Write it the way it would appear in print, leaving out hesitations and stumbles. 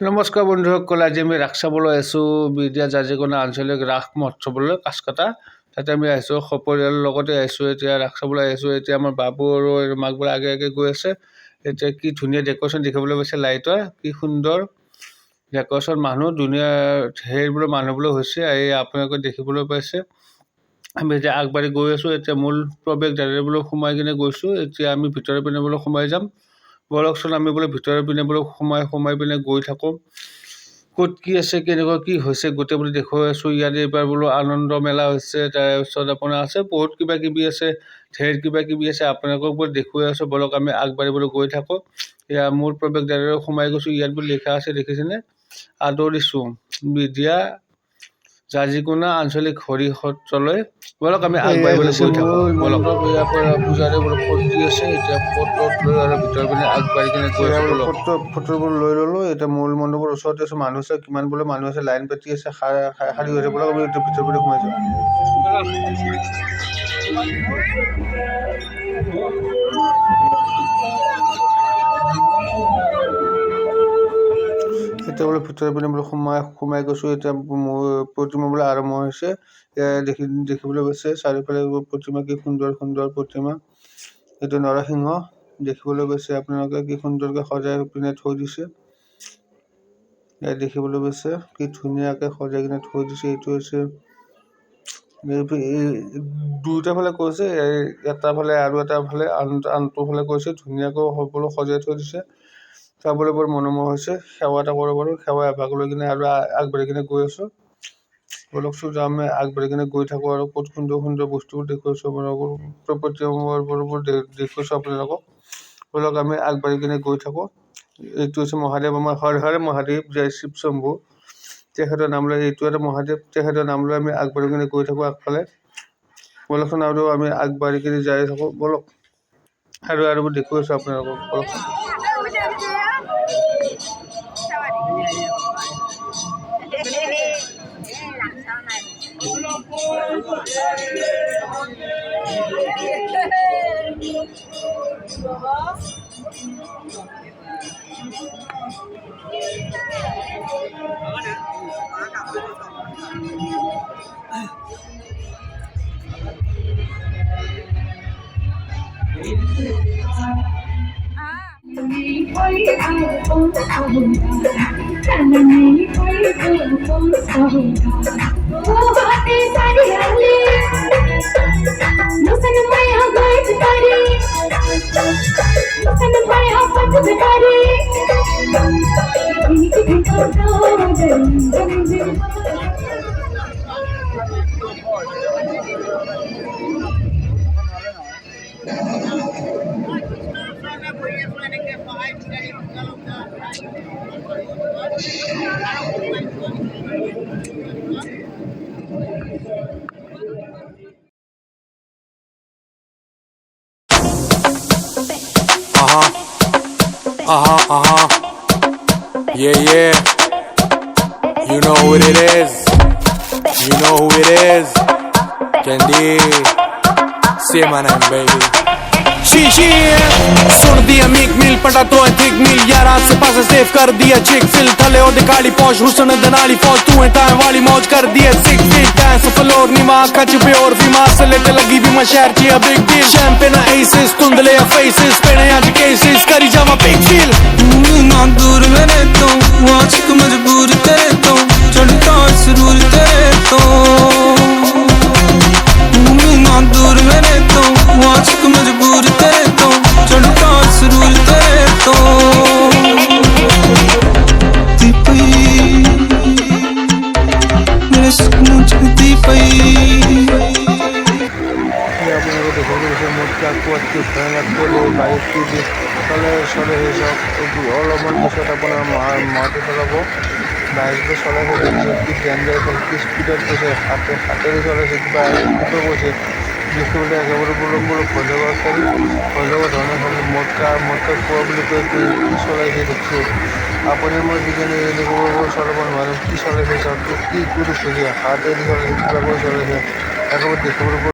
নমস্কাৰ বন্ধুসকল, আজি আমি ৰাস চাবলৈ আহিছোঁ বিডিয়া জাজিকোনা আঞ্চলিক ৰাস মহোৎসৱলৈ কাছকাটা। তাতে আমি আহিছোঁ সপৰিয়ালৰ লগতে আহিছোঁ। এতিয়া ৰাস চাবলৈ আহিছোঁ। এতিয়া আমাৰ বাবু আৰু মাকবোৰ আগে আগে গৈ আছে। এতিয়া কি ধুনীয়া ডেক'ৰেশ্যন দেখিবলৈ পাইছে, লাইটৰ কি সুন্দৰ ডেক'ৰেশ্যন, মানুহ ধুনীয়া সেইবোৰৰ মানুহবোৰো হৈছে। এই আপোনালোকে দেখিবলৈ পাইছে। আমি এতিয়া আগবাঢ়ি গৈ আছোঁ। এতিয়া মূল প্ৰৱেশদ্বাৰেৰে বোলো সোমাই কিনে গৈছোঁ। এতিয়া আমি ভিতৰৰ পিনে বোলো সোমাই যাম। বলকচোন আমি বোলে ভিতৰৰ পিনে বোলো সোমাই পিনে গৈ থাকোঁ। ক'ত কি আছে, কেনেকুৱা কি হৈছে গোটেইবোৰ দেখুৱাই আছোঁ। ইয়াত এইবাৰ বোলো আনন্দ মেলা হৈছে। তাৰপিছত আপোনাৰ আছে বহুত কিবা কিবি আছে, ঢেৰ কিবা কিবি আছে। আপোনালোকক বোলো দেখুৱাই আছোঁ। বলক আমি আগবাঢ়িবলৈ গৈ থাকোঁ। এয়া মূল প্ৰৱেশদ্বাৰেৰে সোমাই গৈছোঁ। ইয়াত বোলো লিখা আছে, দেখিছেনে? আদৰিছোঁ বিডিয়া জাজিকোনা আঞ্চলিক হৰি সত্ৰলৈ। বলক আমি আগবাঢ়িবলৈ গৈ থাকোঁ। বলক ইয়াৰ পৰা পূজাৰী বোলো ফটো দি আছে। এতিয়া ফটোত লৈ আৰু ভিতৰৰ পিনে আগবাঢ়ি কিনে গৈ আছোঁ। বলক ফটোবোৰ লৈ ল'লোঁ। এতিয়া মূল মণ্ডপৰ ওচৰতে আছোঁ। মানুহ আছে, কিমান বোলে মানুহ আছে, লাইন পাতি আছে, শাৰী হৈছে। বলক আমি এতিয়া ভিতৰৰ পিনে সোমাই যাওঁ। এতিয়া বোলে ভিতৰৰ পিনে বোলে সোমাই গৈছোঁ। এতিয়া প্ৰতিমা বোলে আৰম্ভ হৈছে। দেখিবলৈ পাইছে চাৰিওফালে প্ৰতিমা, কি সুন্দৰ সুন্দৰ প্ৰতিমা। এইটো নৰসিংহ দেখিবলৈ পাইছে আপোনালোকে, কি সুন্দৰকৈ সজাই পিনে থৈ দিছে। ইয়াত দেখিবলৈ পাইছে কি ধুনীয়াকৈ সজাই কিনে থৈ দিছে। এইটো হৈছে দুয়োটা ফালে কৈছে, এটা ফালে আৰু এটা ফালে আনটো ফালে কৈছে। ধুনীয়াকৈ সকলো সজাই থৈ দিছে। চাবলৈ বৰ মনোমোহা হৈছে। সেৱা এটা কৰিব পাৰোঁ। সেৱা এভাগ লৈ কিনে আৰু আগবাঢ়ি কিনে গৈ আছোঁ। বলকচোন আমি আগবাঢ়ি কিনে গৈ থাকোঁ আৰু ক'ত সুন্দৰ সুন্দৰ বস্তুবোৰ দেখুৱাইছোঁ আপোনালোকক, দেখুৱাইছোঁ আপোনালোকক। বলক আমি আগবাঢ়ি কিনে গৈ থাকোঁ। এইটো হৈছে মহাদেৱ, আমাৰ হৰ হৰ মহাদেৱ, জয় শিৱ শম্ভু। তেখেতৰ নাম লৈ এইটো এটা মহাদেৱ, তেখেতৰ নাম লৈ আমি আগবাঢ়ি কিনে গৈ থাকোঁ আগফালে। বলকচোন আৰু আমি আগবাঢ়ি কিনে যাই থাকোঁ। বলক আৰু দেখুৱাইছোঁ আপোনালোকক। বলকচোন Yeah. You know who it is. Candy. Say my name, baby. सुन दिया मीक मिल पटा तो थिक मिल यार से पास सेव कर दिया चिक फिल थले ओदे काली पौश हुसन दनाली फौज तू है टाइम वाली मौज कर दिया 6 feet डांस फ्लोर नीमा कच पे और भी मास लेते लगी भी मशहर की बिग डील शैंपेन एसेस तुंदले फेसेस पेने आज केसेस करी जावा बिग फील ना दूर मेरे तो वाच को मजबूर तेरे तो चढ़ता सुरूर तेरे तो ना दूर मेरे तो वाच को मजबूर तेरे तो चढ़ता सुरूर तेरे तो मेरे सपनों चढ़ती पई আপোনালোকে দেখিবলৈ পাইছে মোতকৈ কোৱাতকৈ ভয়ানককৈ লৈ বাইকটো দি চলে সেই চব অলপমান পিছত আপোনাৰ মাটি চলাব। বাইকটো চলাই থৈ কি ডেঞ্জাৰ কি স্পীডত গৈছে, হাতেৰে চলাইছে, কিবা গৈছে দেখিবলৈ একেবাৰে বোলো ভয় লগা ধৰণে মোতকৈ কোৱা বুলি কৈ কি চলাইছে দেখিছোঁ। আপুনি মই যিখিনি চলাব নোৱাৰিম, কি চলাইছে চাওক, কি কৰি হাতেদি চলাইছে, কিবা কৰি চলাইছে একেবাৰে দেখিবলৈ